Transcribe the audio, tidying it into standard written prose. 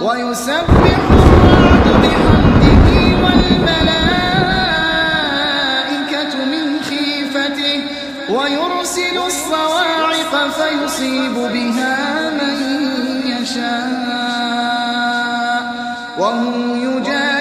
ويسبح الرعد بحمده والملائكة من خيفته ويرسل الصواعق فيصيب بها من يشاء وهم يجادلون